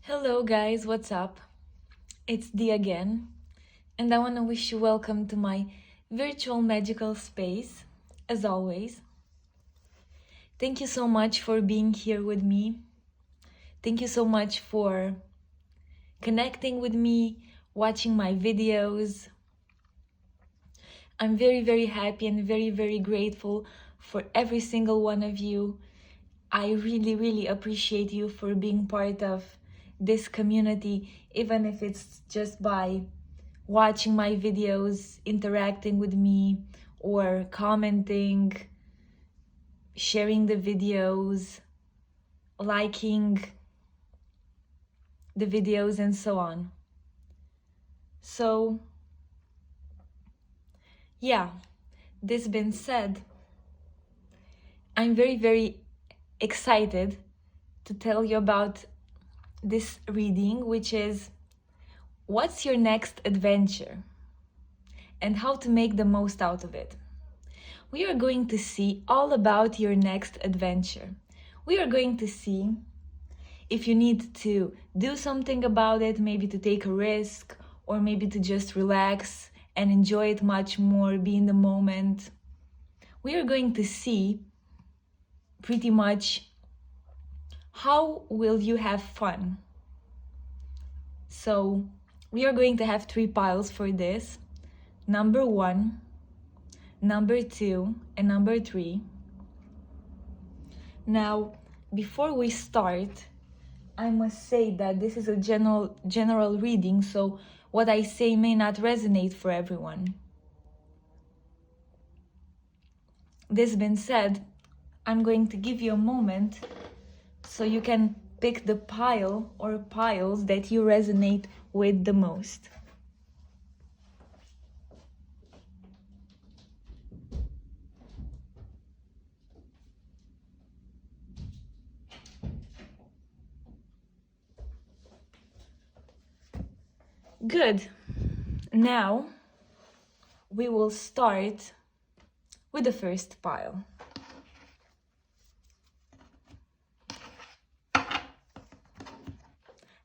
Hello guys, what's up? It's Dee again, and I want to wish you welcome to my virtual magical space, as always. Thank you so much for being here with me. Thank you so much for connecting with me, watching my videos. I'm very happy and very grateful for every single one of you. I really appreciate you for being part of this community, even if it's just by watching my videos, interacting with me, or commenting, sharing the videos, liking the videos, and so on. So, yeah, this being said, I'm very excited to tell you about this reading, which is what's your next adventure and how to make the most out of it. We are going to see all about your next adventure. We are going to see if you need to do something about it, maybe to take a risk, or maybe to just relax and enjoy it much more, be in the moment. We are going to see pretty much how will you have fun. So we are going to have 3 piles for this. Number 1, number 2, and number 3. Now, before we start, I must say that this is a general reading, so what I say may not resonate for everyone. This being said, I'm going to give you a moment so you can pick the pile or piles that you resonate with the most. Good. Now we will start with the first pile.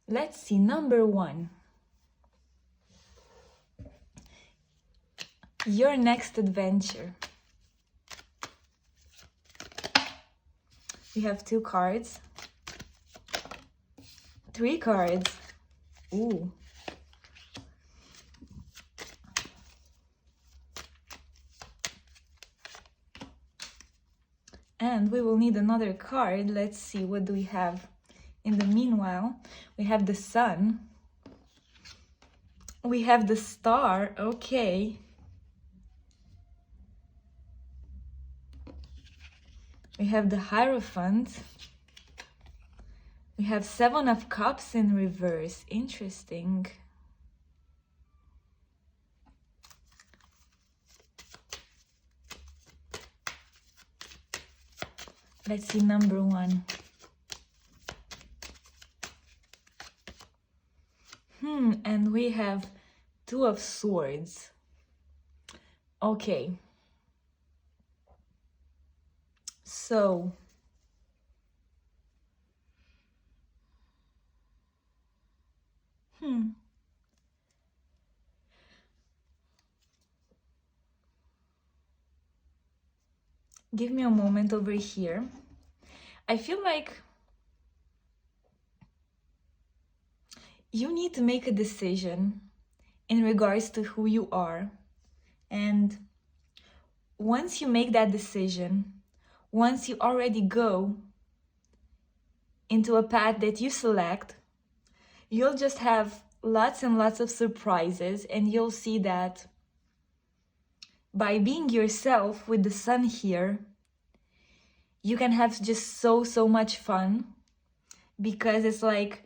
Let's see, number 1. Your next adventure. We have 2 cards, 3 cards. Ooh. And we will need another card. Let's see, what do we have? In the meanwhile, we have the sun. We have the star, okay. We have the Hierophant. We have 7 of Cups in reverse, interesting. Let's see number 1. And we have 2 of Swords. Okay. So, give me a moment over here. I feel like you need to make a decision in regards to who you are. And once you make that decision, once you already go into a path that you select, you'll just have lots and lots of surprises, and you'll see that by being yourself with the sun here, you can have just so much fun, because it's like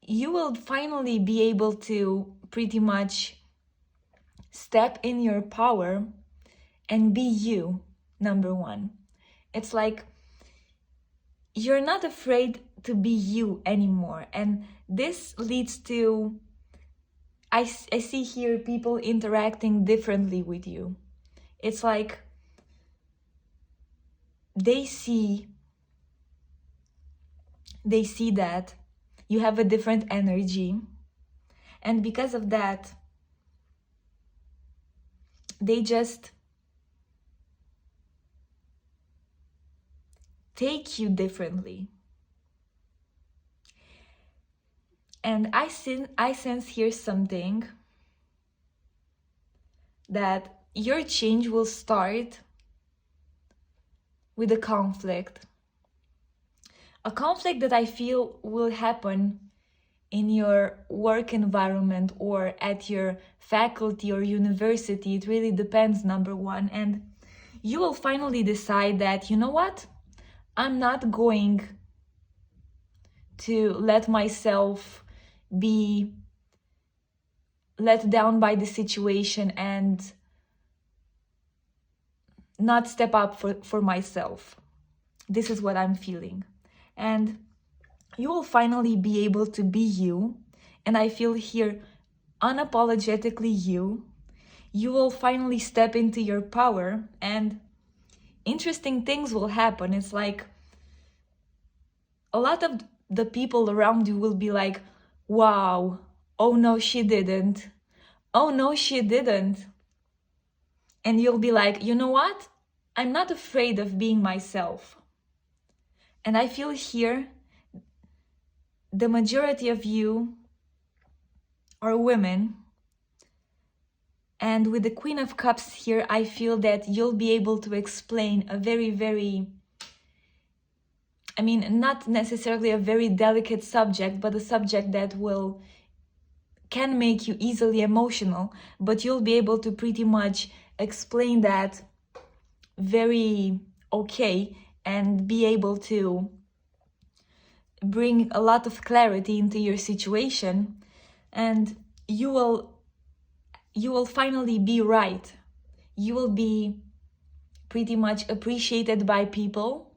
you will finally be able to pretty much step in your power and be you, number 1. It's like you're not afraid to be you anymore, and this leads to I see here people interacting differently with you. It's like they see that You have a different energy. And because of that, they just take you differently. And I sense here something, that your change will start with a conflict. A conflict that I feel will happen in your work environment or at your faculty or university. It really depends, number one. And you will finally decide that, you know what? I'm not going to let myself be let down by the situation and not step up for myself. This is what I'm feeling. And you will finally be able to be you. And I feel here unapologetically you. You will finally step into your power and interesting things will happen. It's like a lot of the people around you will be like, wow, oh no, she didn't. Oh no, she didn't. And you'll be like, you know what? I'm not afraid of being myself. And I feel here the majority of you are women. And with the Queen of Cups here, I feel that you'll be able to explain a very, very, not necessarily a very delicate subject, but a subject that can make you easily emotional, but you'll be able to pretty much explain that very okay and be able to bring a lot of clarity into your situation, and you will finally be right. You will be pretty much appreciated by people,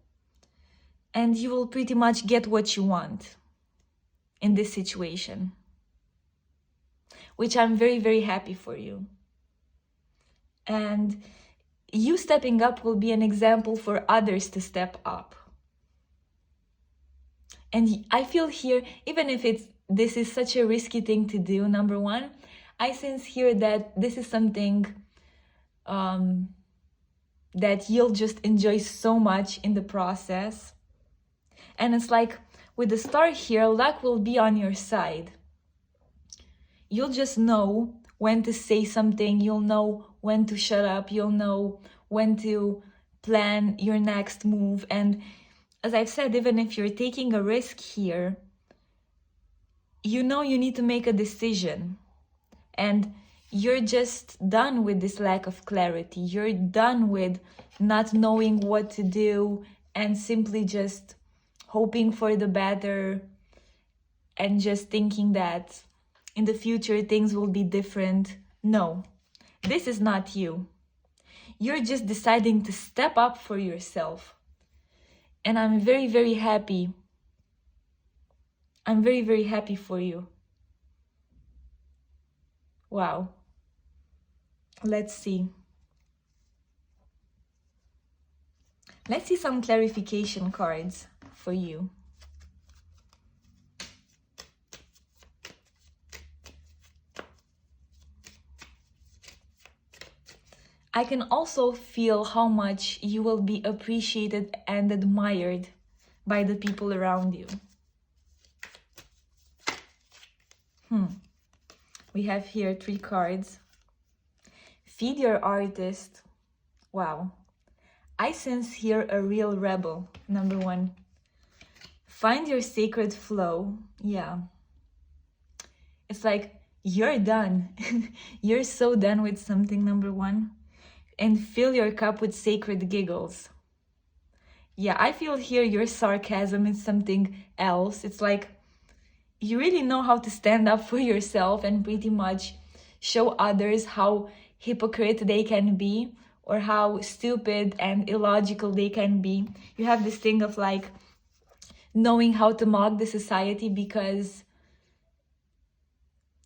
and you will pretty much get what you want in this situation, which I'm very, very happy for you. And you stepping up will be an example for others to step up. And I feel here, even if this is such a risky thing to do, number one, I sense here that this is something that you'll just enjoy so much in the process. And it's like, with the star here, luck will be on your side. You'll just know when to say something, you'll know when to shut up, you'll know when to plan your next move. And as I've said, even if you're taking a risk here, you know you need to make a decision. And you're just done with this lack of clarity. You're done with not knowing what to do and simply just hoping for the better and just thinking that in the future things will be different. No, this is not you. You're just deciding to step up for yourself. And I'm very, very happy. I'm very, very happy for you. Wow. Let's see. Let's see some clarification cards for you. I can also feel how much you will be appreciated and admired by the people around you. We have here 3 cards. Feed your artist. Wow. I sense here a real rebel, number 1. Find your sacred flow. Yeah. It's like you're done. You're so done with something, number 1. And fill your cup with sacred giggles. Yeah, I feel here your sarcasm is something else. It's like you really know how to stand up for yourself and pretty much show others how hypocrite they can be or how stupid and illogical they can be. You have this thing of like knowing how to mock the society because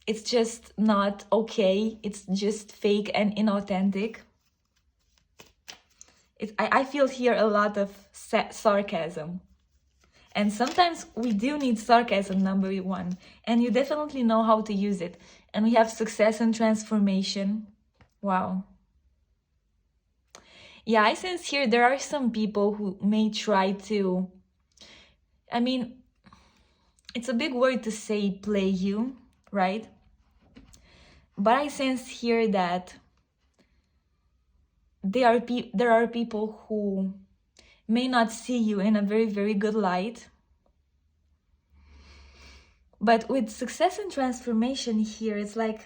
it's just not okay. It's just fake and inauthentic. I feel here a lot of sarcasm. And sometimes we do need sarcasm, number one, and you definitely know how to use it. And we have success and transformation. Wow. Yeah, I sense here there are some people who may try to, I mean, it's a big word to say play you, right? But I sense here that there are people who may not see you in a very, very good light. But with success and transformation here, it's like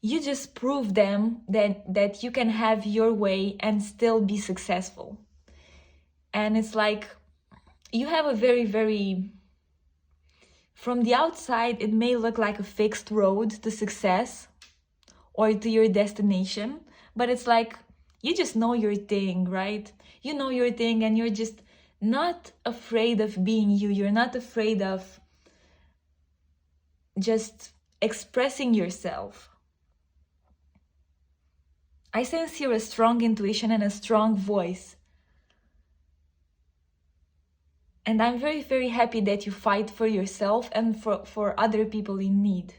you just prove them that you can have your way and still be successful. And it's like you have a very, very, from the outside, it may look like a fixed road to success or to your destination, but it's like you just know your thing, right? You know your thing, and you're just not afraid of being you. You're not afraid of just expressing yourself. I sense here a strong intuition and a strong voice. And I'm very, very happy that you fight for yourself and for other people in need.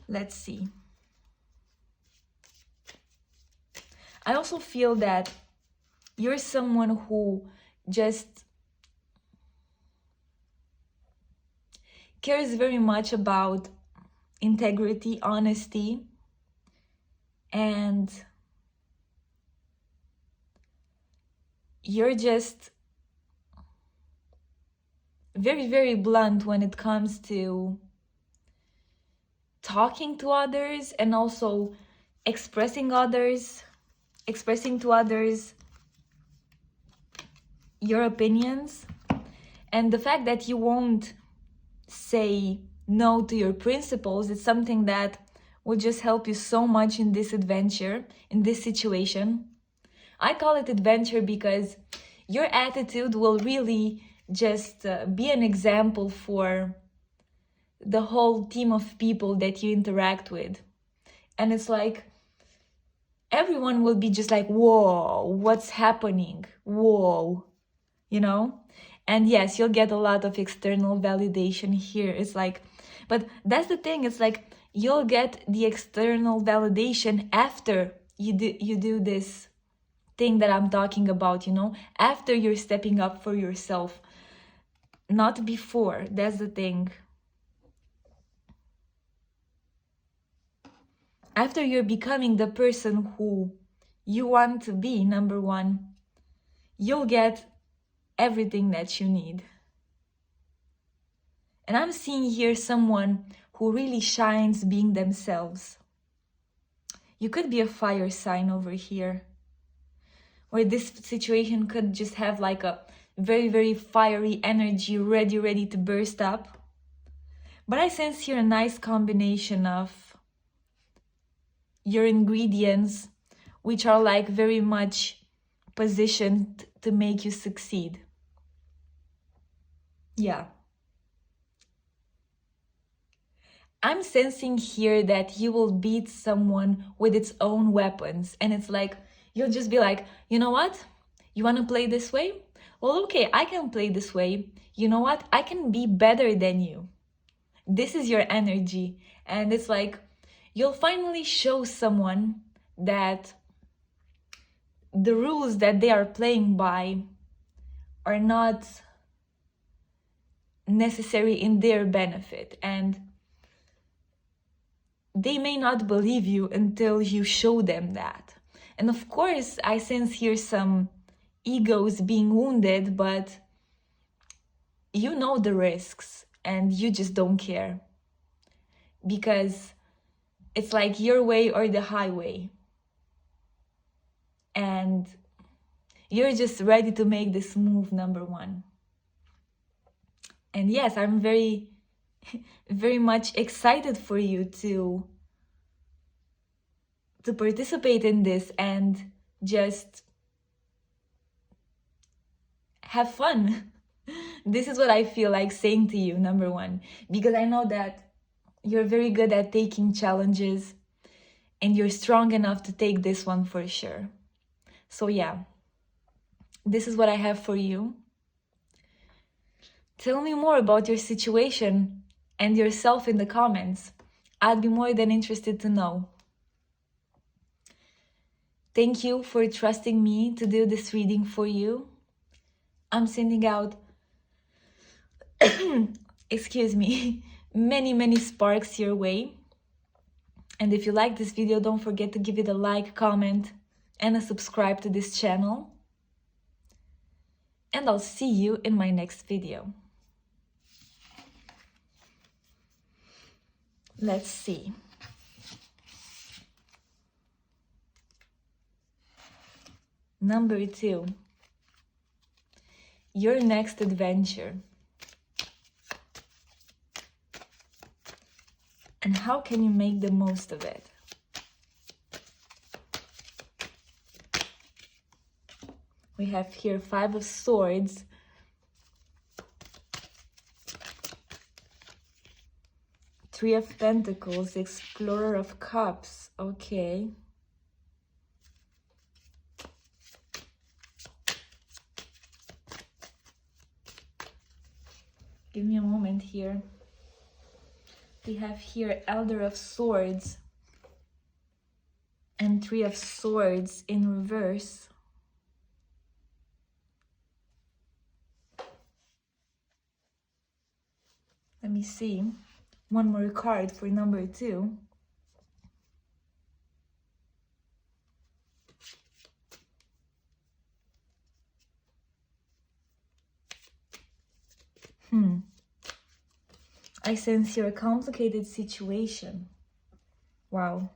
Let's see. I also feel that you're someone who just cares very much about integrity, honesty, and you're just very, very blunt when it comes to talking to others and also expressing to others your opinions. And the fact that you won't say no to your principles is something that will just help you so much in this adventure, in this situation. I call it adventure because your attitude will really just be an example for the whole team of people that you interact with. And it's like everyone will be just like, whoa, what's happening? Whoa, you know? And yes, you'll get a lot of external validation here. It's like, but that's the thing. It's like you'll get the external validation after you do this thing that I'm talking about, you know, after you're stepping up for yourself, not before. That's the thing. After you're becoming the person who you want to be, number one, you'll get everything that you need. And I'm seeing here someone who really shines being themselves. You could be a fire sign over here, where this situation could just have like a very, very fiery energy, ready to burst up. But I sense here a nice combination of your ingredients, which are like very much positioned to make you succeed. Yeah. I'm sensing here that you will beat someone with its own weapons. And it's like, you'll just be like, you know what? You want to play this way? Well, okay, I can play this way. You know what? I can be better than you. This is your energy. And it's like, you'll finally show someone that the rules that they are playing by are not necessary in their benefit. And they may not believe you until you show them that. And of course, I sense here some egos being wounded, but you know the risks and you just don't care. Because it's like your way or the highway. And you're just ready to make this move, number one. And yes, I'm very, very much excited for you to participate in this and just have fun. This is what I feel like saying to you, number one, because I know that you're very good at taking challenges and you're strong enough to take this one for sure. So yeah, this is what I have for you. Tell me more about your situation and yourself in the comments. I'd be more than interested to know. Thank you for trusting me to do this reading for you. I'm sending out, excuse me, many sparks your way. And if you like this video, don't forget to give it a like, comment, and a subscribe to this channel. And I'll see you in my next video. Let's see. Number 2. Your next adventure. And how can you make the most of it? We have here 5 of Swords. Three of Pentacles, Explorer of Cups. Okay. Give me a moment here. We have here Elder of Swords and Three of Swords in reverse. Let me see. One more card for number 2. I sense here a complicated situation. Wow.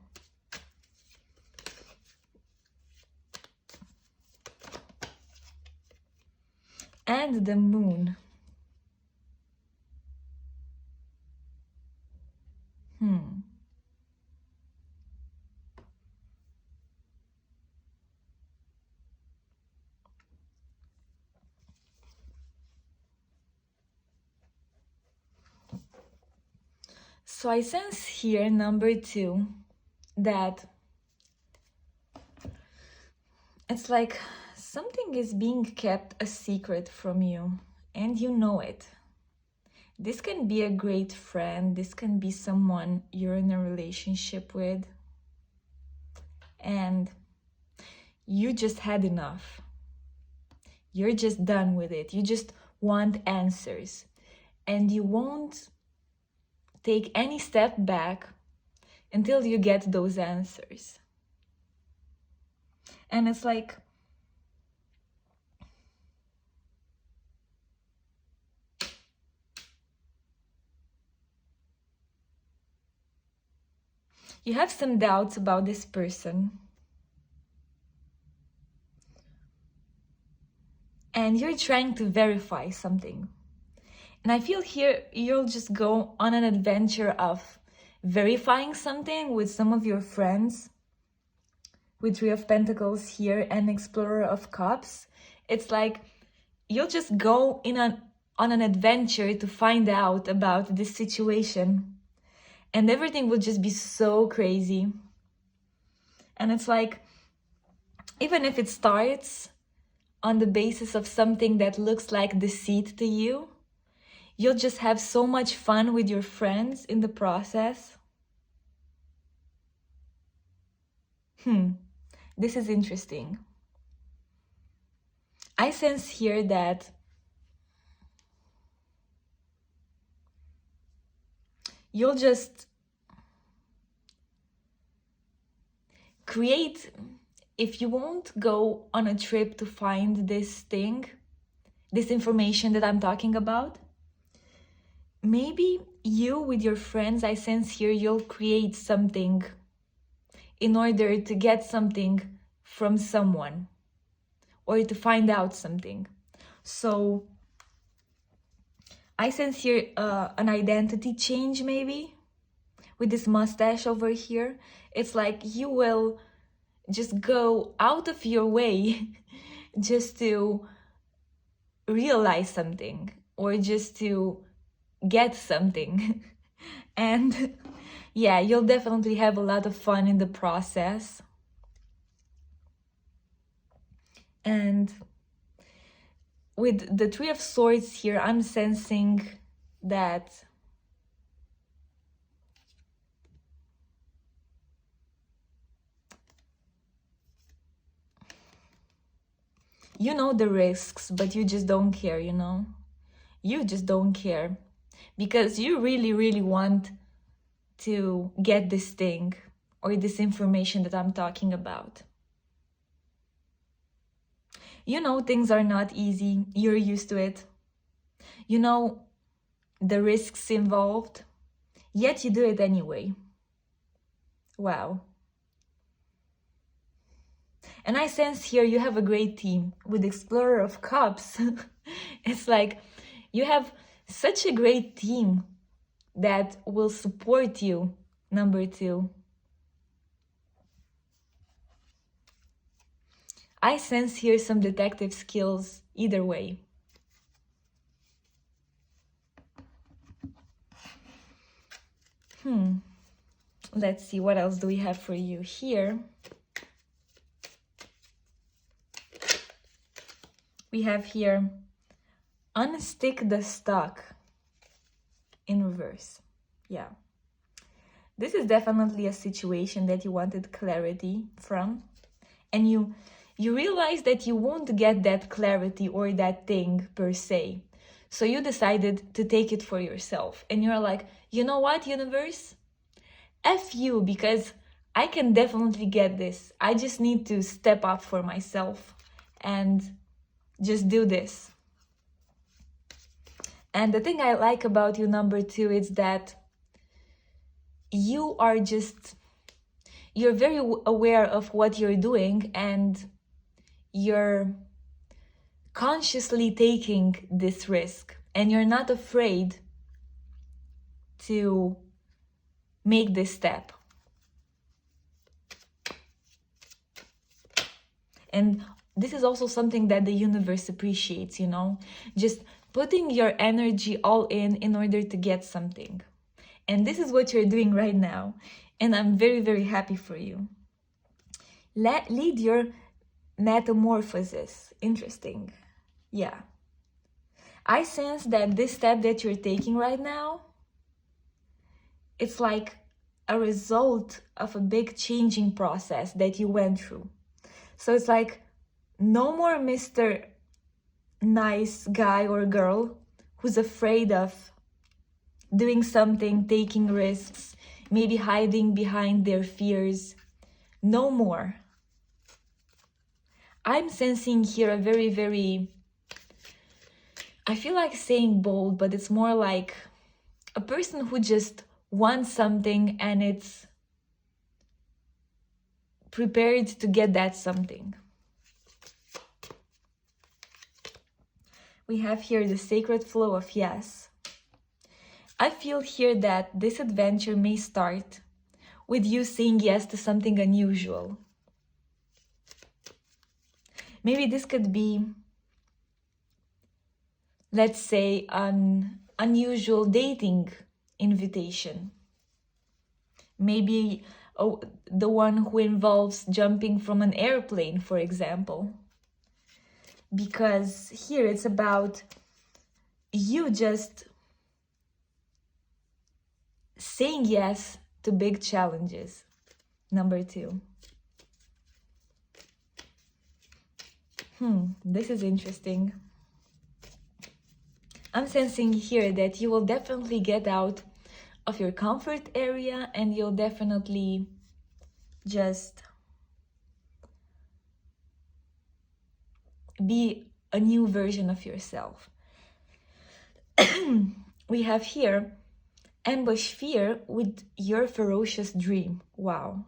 And the Moon. So I sense here, number 2, that it's like something is being kept a secret from you, and you know it. This can be a great friend, this can be someone you're in a relationship with, and you just had enough. You're just done with it. You just want answers, and you won't take any step back until you get those answers. And it's like you have some doubts about this person, and you're trying to verify something. And I feel here you'll just go on an adventure of verifying something with some of your friends. With Three of Pentacles here and Explorer of Cups. It's like you'll just go on an adventure to find out about this situation. And everything will just be so crazy. And it's like, even if it starts on the basis of something that looks like deceit to you, you'll just have so much fun with your friends in the process. This is interesting. I sense here that you'll just create, if you won't go on a trip to find this thing, this information that I'm talking about, maybe you with your friends, I sense here, you'll create something in order to get something from someone or to find out something. So I sense here an identity change maybe with this mustache over here. It's like you will just go out of your way just to realize something or just to get something. And yeah, you'll definitely have a lot of fun in the process. And with the Three of Swords here, I'm sensing that you know the risks, but you just don't care, you know? You just don't care because you really, really want to get this thing or this information that I'm talking about. You know things are not easy. You're used to it. You know the risks involved, yet you do it anyway. Wow. And I sense here you have a great team with Explorer of Cups. It's like you have such a great team that will support you, number 2. I sense here some detective skills either way. Let's see, what else do we have for you here? We have here, unstick the stock in reverse. Yeah. This is definitely a situation that you wanted clarity from. And you realize that you won't get that clarity or that thing per se. So you decided to take it for yourself. And you're like, you know what, universe? F you, because I can definitely get this. I just need to step up for myself and just do this. And the thing I like about you, number 2, is that you are you're very aware of what you're doing and you're consciously taking this risk and you're not afraid to make this step. And this is also something that the universe appreciates, you know, just putting your energy all in order to get something. And this is what you're doing right now. And I'm very, very happy for you. Lead your metamorphosis. Interesting. Yeah. I sense that this step that you're taking right now, it's like a result of a big changing process that you went through. So it's like no more Mr. Nice guy or girl who's afraid of doing something, taking risks, maybe hiding behind their fears. No more. I'm sensing here a very, very, I feel like saying bold, but it's more like a person who just wants something and it's prepared to get that something. We have here the sacred flow of yes. I feel here that this adventure may start with you saying yes to something unusual. Maybe this could be, let's say, an unusual dating invitation. Maybe the one who involves jumping from an airplane, for example. Because here it's about you just saying yes to big challenges. Number 2. This is interesting. I'm sensing here that you will definitely get out of your comfort area and you'll definitely just be a new version of yourself. We have here ambush fear with your ferocious dream. Wow.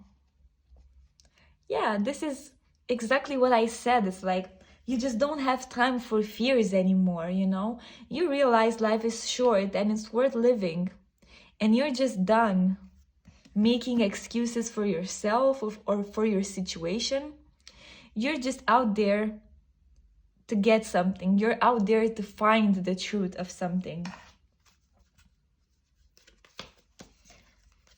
Yeah, this is exactly what I said. It's like you just don't have time for fears anymore, you know? You realize life is short and it's worth living. And you're just done making excuses for yourself or for your situation. You're just out there to get something. You're out there to find the truth of something.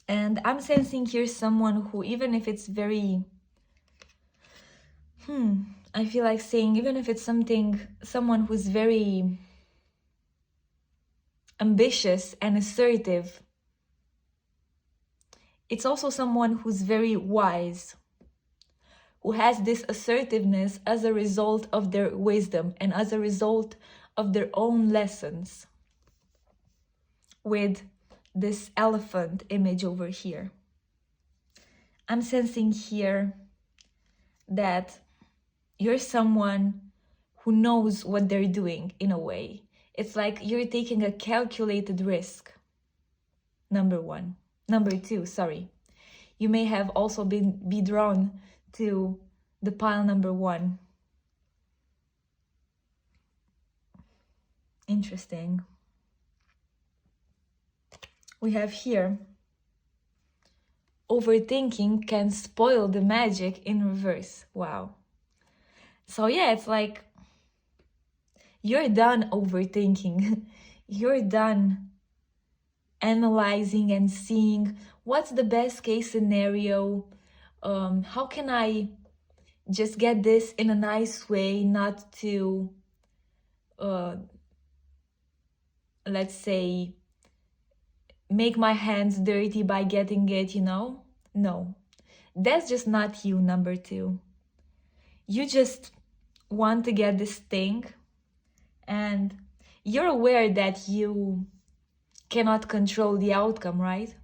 And I'm sensing here someone who, even if it's very I feel like saying, even if it's someone who's very ambitious and assertive, it's also someone who's very wise, who has this assertiveness as a result of their wisdom and as a result of their own lessons, with this elephant image over here. I'm sensing here that you're someone who knows what they're doing in a way. It's like you're taking a calculated risk. Number two, sorry. You may have also be drawn to the pile number one. Interesting. We have here, overthinking can spoil the magic in reverse. Wow. So yeah, it's like you're done overthinking. You're done analyzing and seeing what's the best case scenario. How can I just get this in a nice way, not to, let's say, make my hands dirty by getting it, No, that's just not you, number two. You just want to get this thing, and you're aware that you cannot control the outcome, right?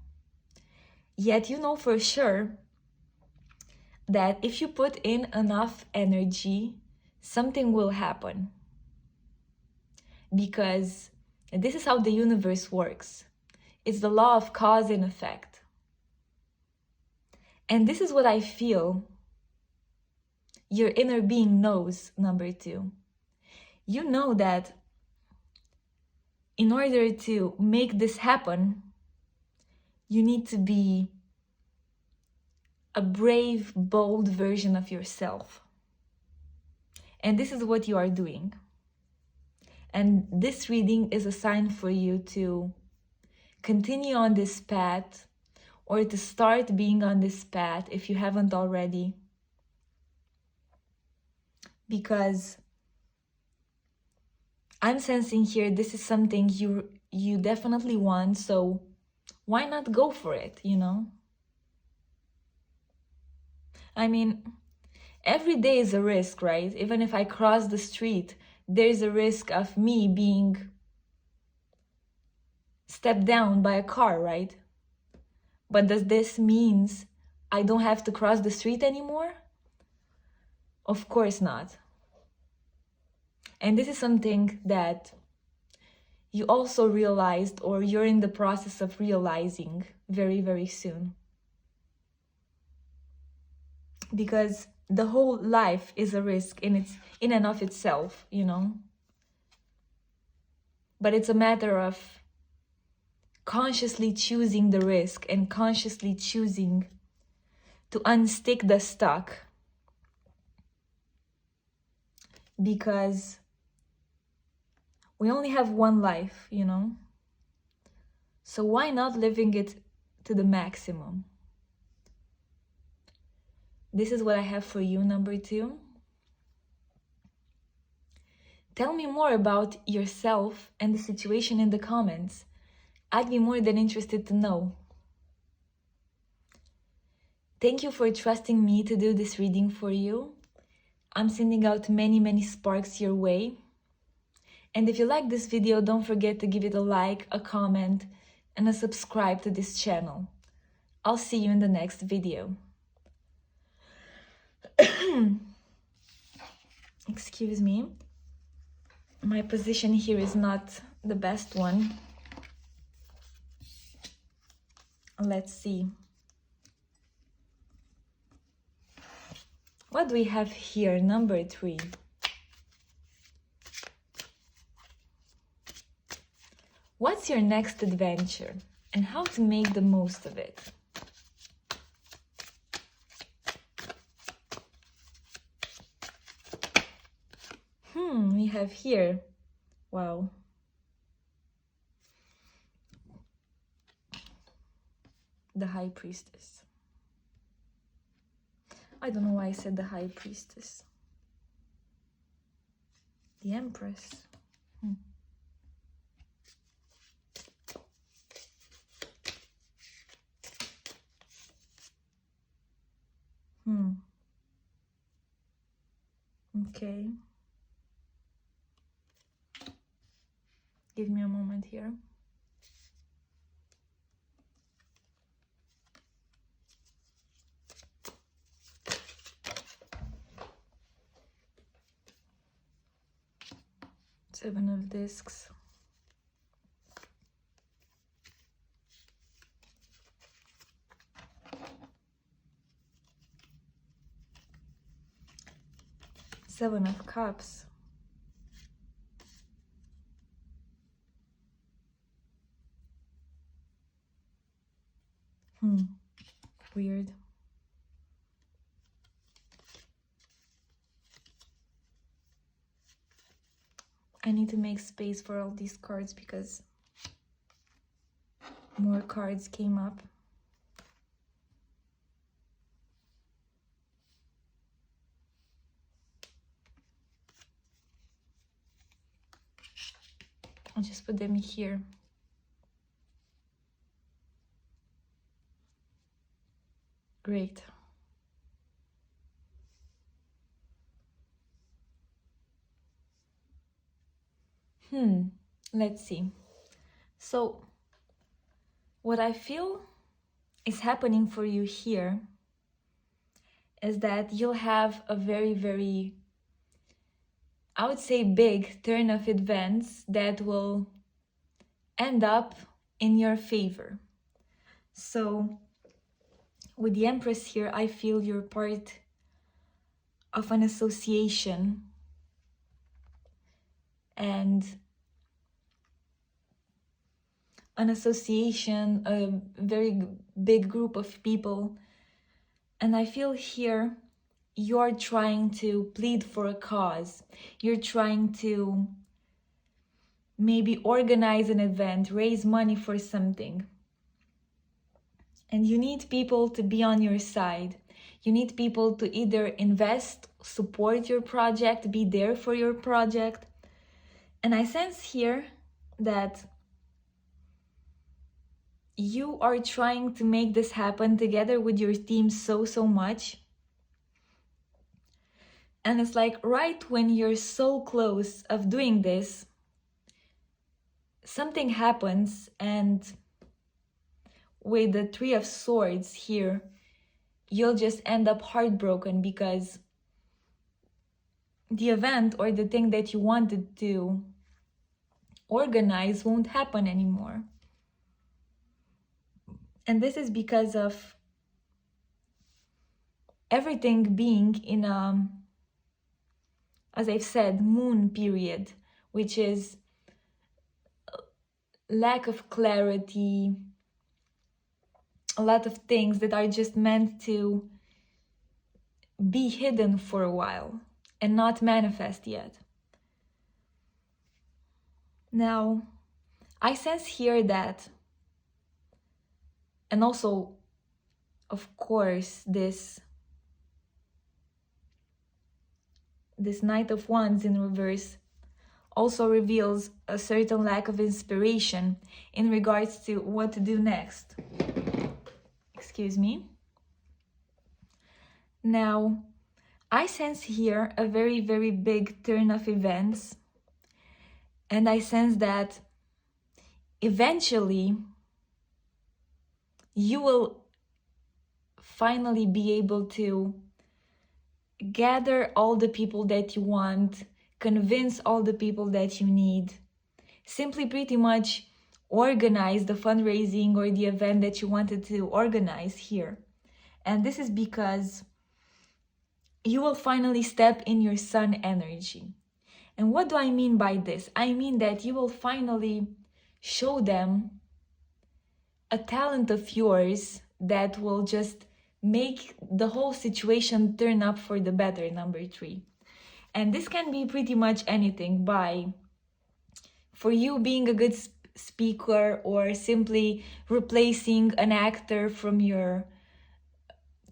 Yet you know for sure that if you put in enough energy, something will happen. Because this is how the universe works. It's the law of cause and effect. And this is what I feel your inner being knows, number two. You know that in order to make this happen, you need to be a brave, bold version of yourself. And this is what you are doing. And this reading is a sign for you to continue on this path, or to start being on this path if you haven't already. Because I'm sensing here this is something you definitely want, so why not go for it, I mean, every day is a risk, right? Even if I cross the street, there's a risk of me being stepped down by a car, right? But does this mean I don't have to cross the street anymore? Of course not. And this is something that you also realized, or you're in the process of realizing very, very soon. Because the whole life is a risk in and of itself, But it's a matter of consciously choosing the risk and consciously choosing to unstick the stuck. Because we only have one life, So why not living it to the maximum? This is what I have for you, number two. Tell me more about yourself and the situation in the comments. I'd be more than interested to know. Thank you for trusting me to do this reading for you. I'm sending out many, many sparks your way. And if you like this video, don't forget to give it a like, a comment, and a subscribe to this channel. I'll see you in the next video. Excuse me. My position here is not the best one. Let's see. What do we have here? Number three. What's your next adventure and how to make the most of it? We have here, wow. The High Priestess. I don't know why I said the High Priestess. The Empress. Okay. Give me a moment here. Seven of Discs. Seven of Cups. Weird. I need to make space for all these cards because more cards came up. I'll just put them here. Great. Let's see. So, what I feel is happening for you here is that you'll have a very, very, I would say, big turn of events that will end up in your favor. So, with the Empress here, I feel you're part of an association and a very big group of people. And I feel here you're trying to plead for a cause. You're trying to maybe organize an event, raise money for something. And you need people to be on your side. You need people to either invest, support your project, be there for your project. And I sense here that you are trying to make this happen together with your team so much. And it's like right when you're so close of doing this, something happens, and with the Three of Swords here, you'll just end up heartbroken because the event or the thing that you wanted to organize won't happen anymore. And this is because of everything being in a, as I've said, moon period, which is lack of clarity, a lot of things that are just meant to be hidden for a while and not manifest yet. Now, I sense here that, and also, of course, this Knight of Wands in reverse also reveals a certain lack of inspiration in regards to what to do next. Excuse me. Now, I sense here a very, very big turn of events, and I sense that eventually you will finally be able to gather all the people that you want, convince all the people that you need, simply pretty much organize the fundraising or the event that you wanted to organize here. And this is because you will finally step in your sun energy. And what do I mean by this? I mean that you will finally show them a talent of yours that will just make the whole situation turn up for the better, number 3. And this can be pretty much anything, for you being a good speaker or simply replacing an actor from your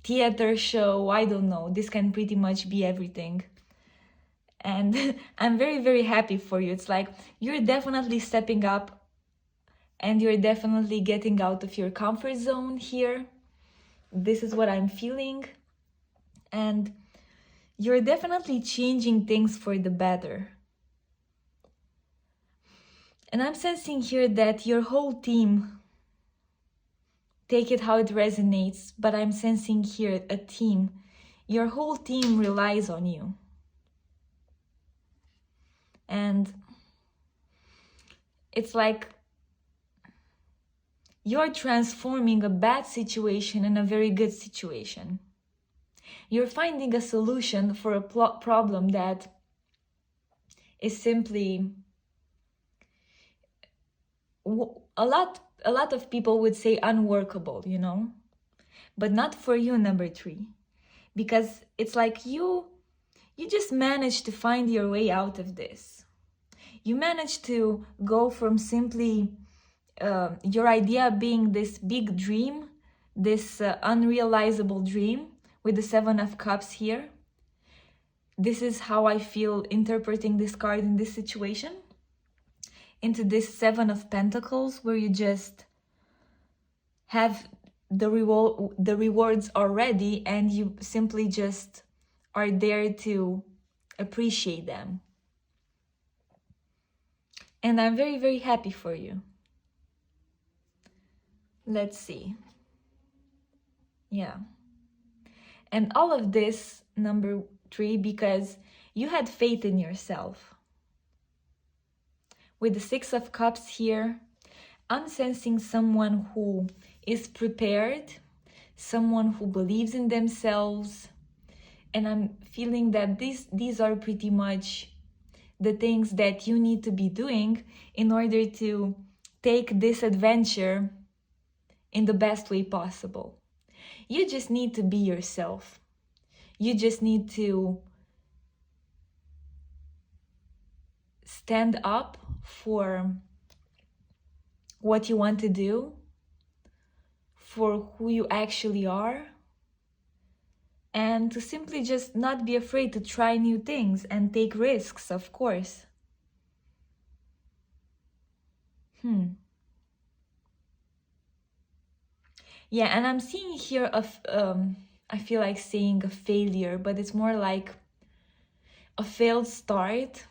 theater show. I don't know, this can pretty much be everything. And I'm very, very happy for you. It's like you're definitely stepping up and you're definitely getting out of your comfort zone here. This is what I'm feeling. And you're definitely changing things for the better. And I'm sensing here that your whole team, take it how it resonates, but I'm sensing here a team. Your whole team relies on you. And it's like you're transforming a bad situation in a very good situation. You're finding a solution for a problem that is simply a lot of people would say unworkable, you know, but not for you, number 3, because it's like you just managed to find your way out of this. You managed to go from simply your idea being this big dream, this unrealizable dream with the 7 of Cups here. This is how I feel interpreting this card in this situation, into this 7 of Pentacles, where you just have the rewards already and you simply just are there to appreciate them. And I'm very, very happy for you. Let's see. Yeah. And all of this, number 3, because you had faith in yourself. With the 6 of Cups here, I'm sensing someone who is prepared, someone who believes in themselves, and I'm feeling that these are pretty much the things that you need to be doing in order to take this adventure in the best way possible. You just need to be yourself. You just need to stand up for what you want to do, for who you actually are, and to simply just not be afraid to try new things and take risks, of course. Yeah, and I'm seeing here I feel like saying a failure, but it's more like a failed start,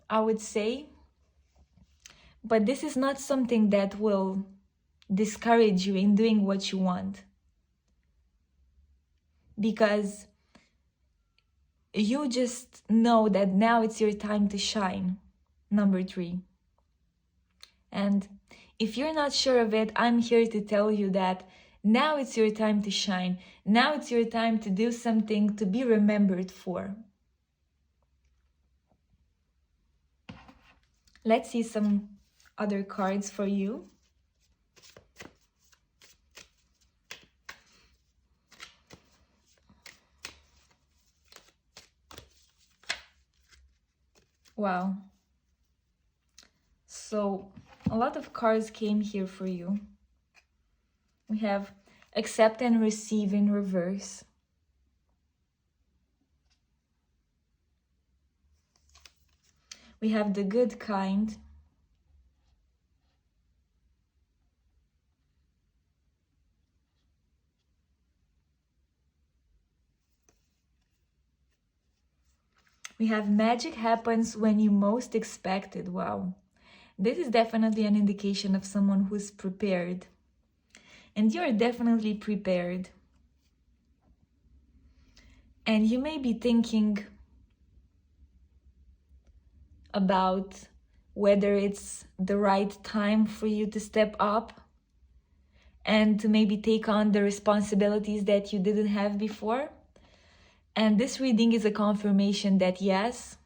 I would say. But this is not something that will discourage you in doing what you want, because you just know that now it's your time to shine, number 3. And if you're not sure of it, I'm here to tell you that now it's your time to shine. Now it's your time to do something to be remembered for. Let's see some other cards for you. Wow. So a lot of cards came here for you. We have accept and receive in reverse. We have the good kind. We have magic happens when you most expect it. Wow. This is definitely an indication of someone who's prepared. And you're definitely prepared. And you may be thinking about whether it's the right time for you to step up and to maybe take on the responsibilities that you didn't have before. And this reading is a confirmation that yes,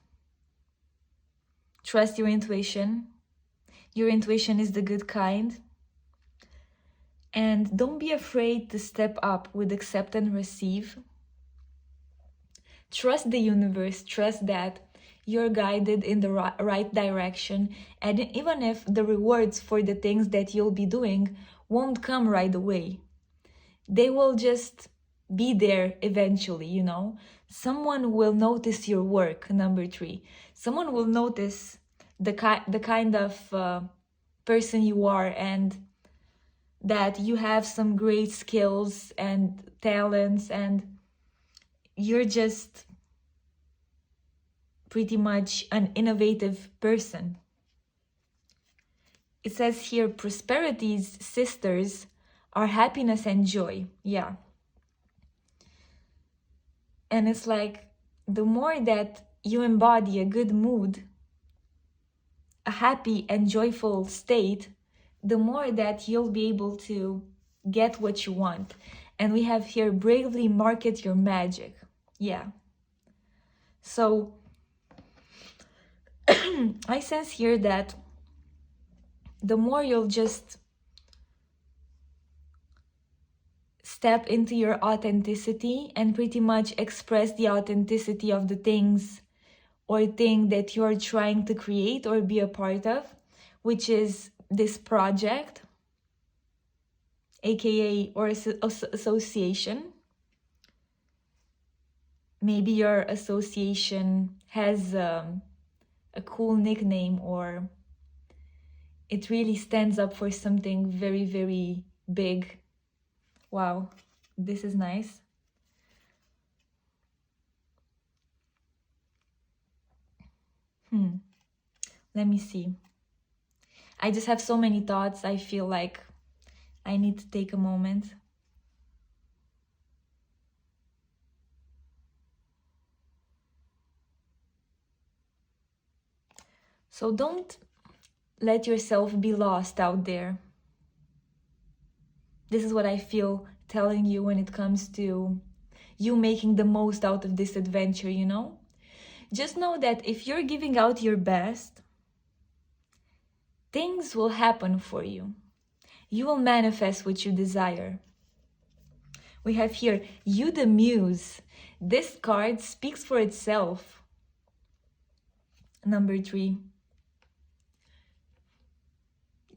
trust your intuition. Your intuition is the good kind. And don't be afraid to step up with accept and receive. Trust the universe, trust that you're guided in the right direction. And even if the rewards for the things that you'll be doing won't come right away, they will just be there eventually, you know. Someone will notice your work. Number 3, someone will notice the kind of person you are, and that you have some great skills and talents, and you're just pretty much an innovative person. It says here, prosperity's sisters are happiness and joy. Yeah. And it's like, the more that you embody a good mood, a happy and joyful state, the more that you'll be able to get what you want. And we have here, bravely market your magic. Yeah. So I sense here that the more you'll just step into your authenticity and pretty much express the authenticity of the things or thing that you're trying to create or be a part of, which is this project, aka or association. Maybe your association has a cool nickname, or it really stands up for something very, very big. Wow, this is nice. Let me see. I just have so many thoughts. I feel like I need to take a moment. So don't let yourself be lost out there. This is what I feel telling you when it comes to you making the most out of this adventure, you know? Just know that if you're giving out your best, things will happen for you. You will manifest what you desire. We have here, you the muse. This card speaks for itself. Number 3.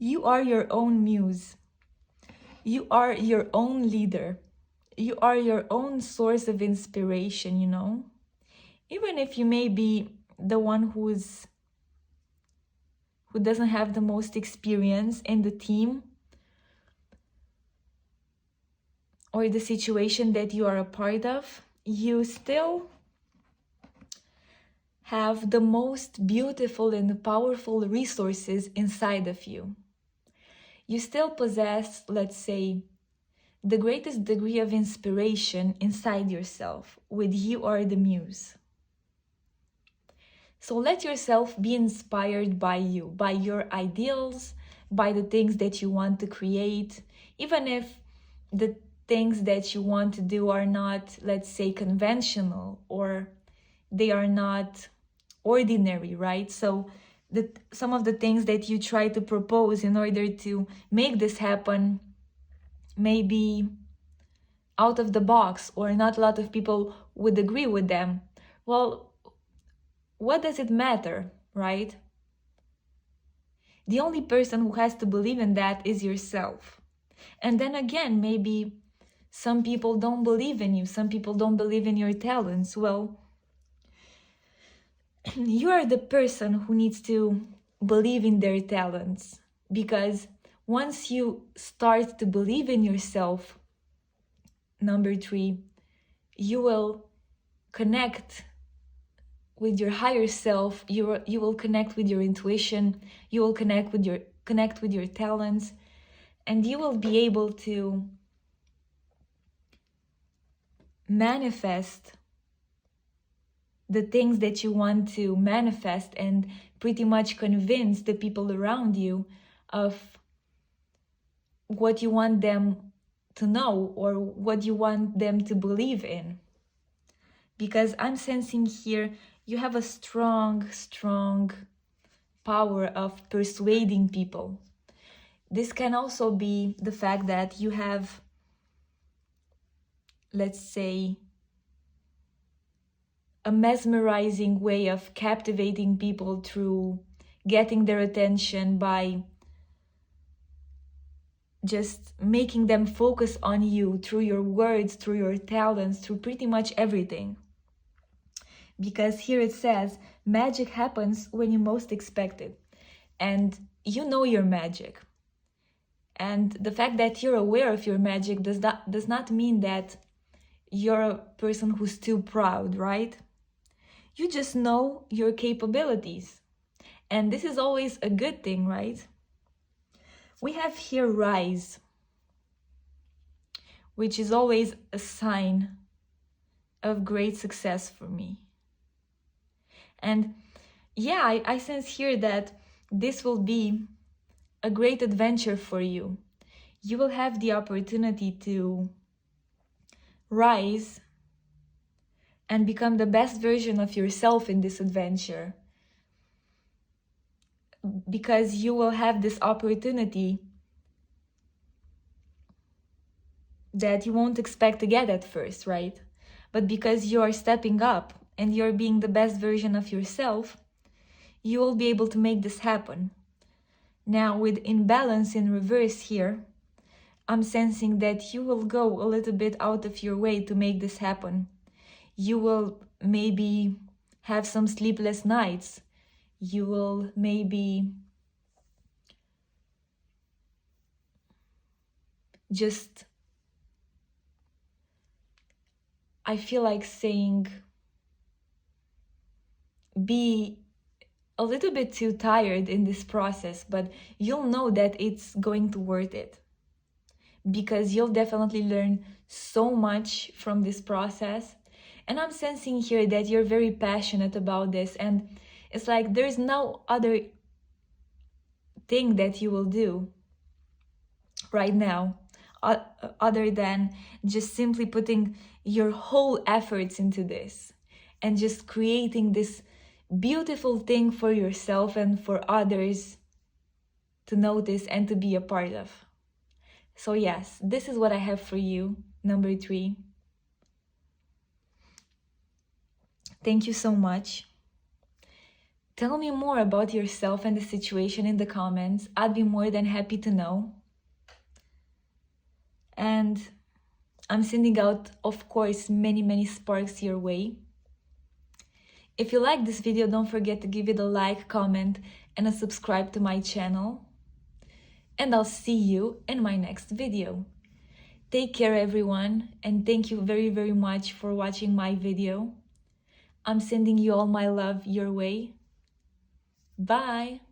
You are your own muse. You are your own leader. You are your own source of inspiration, you know? Even if you may be the one who doesn't have the most experience in the team or the situation that you are a part of, you still have the most beautiful and powerful resources inside of you. You still possess, let's say, the greatest degree of inspiration inside yourself. With you are the muse. So let yourself be inspired by you, by your ideals, by the things that you want to create, even if the things that you want to do are not, let's say, conventional, or they are not ordinary, right? So some of the things that you try to propose in order to make this happen may be out of the box, or not a lot of people would agree with them. Well, what does it matter, right? The only person who has to believe in that is yourself. And then again, maybe some people don't believe in you, some people don't believe in your talents. Well, you are the person who needs to believe in their talents, because once you start to believe in yourself, number 3, you will connect with your higher self. You will connect with your intuition. You will connect with your talents, and you will be able to manifest the things that you want to manifest, and pretty much convince the people around you of what you want them to know or what you want them to believe in. Because I'm sensing here you have a strong power of persuading people. This can also be the fact that you have, let's say, a mesmerizing way of captivating people through getting their attention by just making them focus on you through your words, through your talents, through pretty much everything. Because here it says, magic happens when you most expect it. And you know your magic. And the fact that you're aware of your magic does not mean that you're a person who's too proud, right? You just know your capabilities. And this is always a good thing, right? We have here rise, which is always a sign of great success for me. And yeah, I sense here that this will be a great adventure for you. You will have the opportunity to rise and become the best version of yourself in this adventure, because you will have this opportunity that you won't expect to get at first, right? But because you are stepping up and you're being the best version of yourself, you will be able to make this happen. Now, with imbalance in reverse here, I'm sensing that you will go a little bit out of your way to make this happen. You will maybe have some sleepless nights. You will maybe just, I feel like saying, be a little bit too tired in this process, but you'll know that it's going to worth it, because you'll definitely learn so much from this process. And I'm sensing here that you're very passionate about this, and it's like there's no other thing that you will do right now other than just simply putting your whole efforts into this and just creating this beautiful thing for yourself and for others to notice and to be a part of. So yes, this is what I have for you, number 3. Thank you so much. Tell me more about yourself and the situation in the comments. I'd be more than happy to know. And I'm sending out, of course, many sparks your way. If you like this video, don't forget to give it a like, comment, and a subscribe to my channel. And I'll see you in my next video. Take care, everyone, and thank you very much for watching my video. I'm sending you all my love your way. Bye!